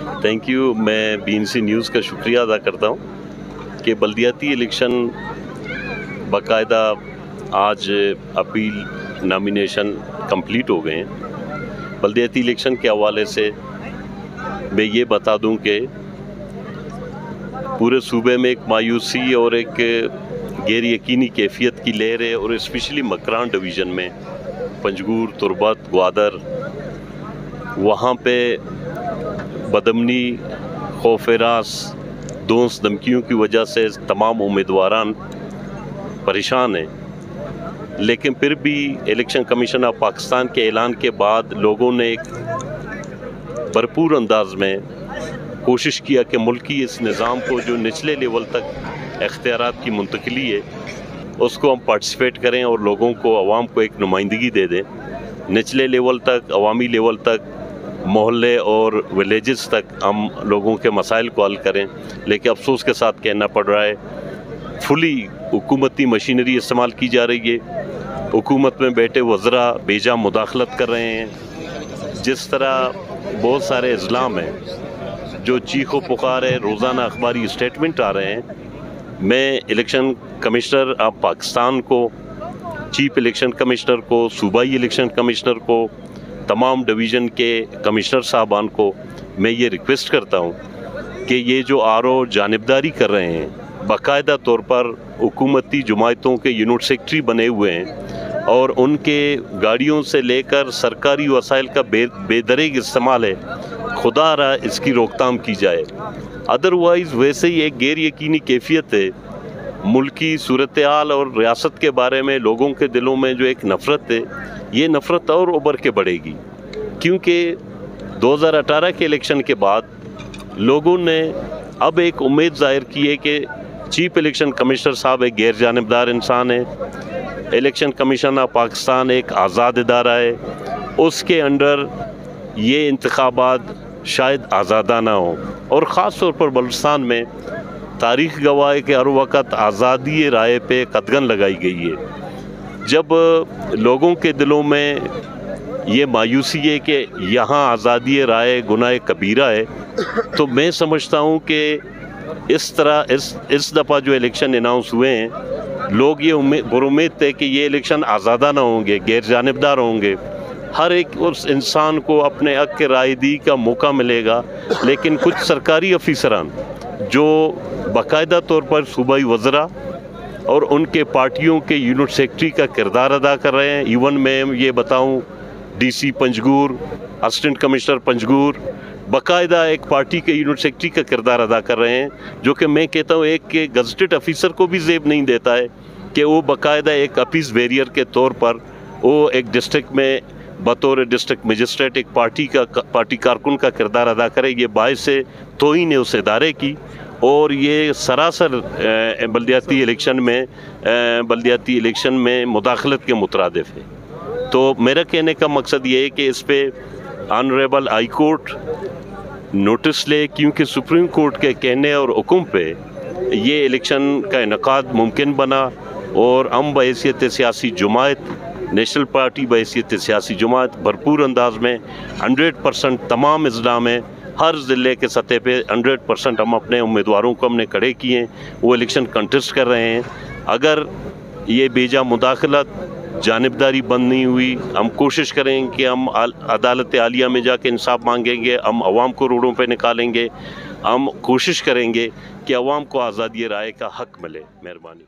Thank you. मैं BNC news का शुक्रिया अदा करता हूँ कि बल्दियाती इलेक्शन बाकायदा आज अपील नॉमिनेशन कंप्लीट हो गए हैं। बल्दियाती इलेक्शन के हवाले से मैं ये बता दूं कि पूरे सूबे में एक मायूसी और एक गैर यकीनी कैफियत की लहर है, और स्पेशली मकरान डिवीज़न में पंजगूर, तुरबत, ग्वादर, वहाँ पे बदमनी, खौफ-ए-रास, दोस्त धमकियों की वजह से तमाम उम्मीदवारान परेशान हैं। लेकिन फिर भी इलेक्शन कमीशन ऑफ पाकिस्तान के ऐलान के बाद लोगों ने एक भरपूर अंदाज में कोशिश किया कि मुल्की इस निज़ाम को जो निचले लेवल तक इख्तियारात की मुंतकिली है उसको हम पार्टिसिपेट करें और लोगों को, अवाम को एक नुमाइंदगी दे दें। निचले लेवल तक, अवामी लेवल तक, मोहल्ले और विलेजेस तक हम लोगों के मसाइल को हल करें। लेकिन अफसोस के साथ कहना पड़ रहा है फुली हुकूमती मशीनरी इस्तेमाल की जा रही है। हुकूमत में बैठे वज़रा बेजा मुदाखलत कर रहे हैं। जिस तरह बहुत सारे इस्लाम हैं जो चीखो पुकार है, रोज़ाना अखबारी स्टेटमेंट आ रहे हैं। मैं इलेक्शन कमिश्नर ऑफ पाकिस्तान को, चीफ इलेक्शन कमिश्नर को, सूबाई इलेक्शन कमिश्नर को, तमाम डिवीज़न के कमिश्नर साहबान को मैं ये रिक्वेस्ट करता हूँ कि ये जो आरओ जानिबदारी कर रहे हैं, बाकायदा तौर पर हुकूमती जमायतों के यूनिट सेक्रेटरी बने हुए हैं और उनके गाड़ियों से लेकर सरकारी वसाइल का बेदरेग इस्तेमाल है, खुदा रहा इसकी रोकथाम की जाए। अदरवाइज़ वैसे ही एक गैर यकीनी कैफियत है। मुल्की सूरत हाल और रियासत के बारे में लोगों के दिलों में जो एक नफ़रत है, ये नफ़रत और उभर के बढ़ेगी, क्योंकि 2018 के इलेक्शन के बाद लोगों ने अब एक उम्मीद ज़ाहिर की है कि चीफ इलेक्शन कमिश्नर साहब एक गैर जानिबदार इंसान है। इलेक्शन कमीशन ऑफ पाकिस्तान एक आज़ाद इदारा है, उसके अंडर ये इंतखाबात शायद आज़ादाना हो। और ख़ास तौर पर बलूचिस्तान में तारीख़ गवाह है कि हर वक़्त आज़ादी राय पे कदगन लगाई गई है। जब लोगों के दिलों में ये मायूसी है कि यहाँ आज़ादी राय गुनाह कबीरा है, तो मैं समझता हूँ कि इस तरह इस दफ़ा जो इलेक्शन अनाउंस हुए हैं, लोग ये उम्मीद थे कि ये इलेक्शन आज़ादाना होंगे, गैर जानिबदार होंगे, हर एक उस इंसान को अपने हक के रायदी का मौका मिलेगा। लेकिन कुछ सरकारी अफसरान जो बाकायदा तौर पर सूबाई वज़रा और उनके पार्टियों के यूनिट सेक्रेटरी का किरदार अदा कर रहे हैं। इवन मैं ये बताऊं, DC Panjgur, assistant commissioner Panjgur बाकायदा एक पार्टी के यूनिट सेक्रेटरी का किरदार अदा कर रहे हैं, जो कि मैं कहता हूँ एक के गजटेड ऑफिसर को भी ज़ेब नहीं देता है कि वो बाकायदा एक अपीस बैरियर के तौर पर वो एक डिस्ट्रिक्ट में बतौर डिस्ट्रिक्ट मजिस्ट्रेट एक पार्टी कारकुन का किरदार अदा करे। ये बायस से तौहीन है उस इदारे की, और ये सरासर बल्दियाती इलेक्शन में मुदाखलत के मुतरादिफ है। तो मेरा कहने का मकसद ये है कि इस पे ऑनरेबल हाई कोर्ट नोटिस ले, क्योंकि सुप्रीम कोर्ट के कहने और हुक्म पे ये इलेक्शन का इनकाद मुमकिन बना, और हम बहैसियत सियासी जमात, नेशनल पार्टी बहैसियत सियासी जमात भरपूर अंदाज में 100% तमाम अज़ला में हर ज़िले के सतह पे 100% हम अपने उम्मीदवारों को हमने खड़े किए हैं, वो इलेक्शन कंटेस्ट कर रहे हैं। अगर ये बेजा मुदाखलत, जानिबदारी बंद नहीं हुई, हम कोशिश करेंगे कि हम अदालत आलिया में जाके इंसाफ मांगेंगे, हम अवाम को रोडों पे निकालेंगे, हम कोशिश करेंगे कि अवाम को आज़ादी राय का हक़ मिले। मेहरबानी।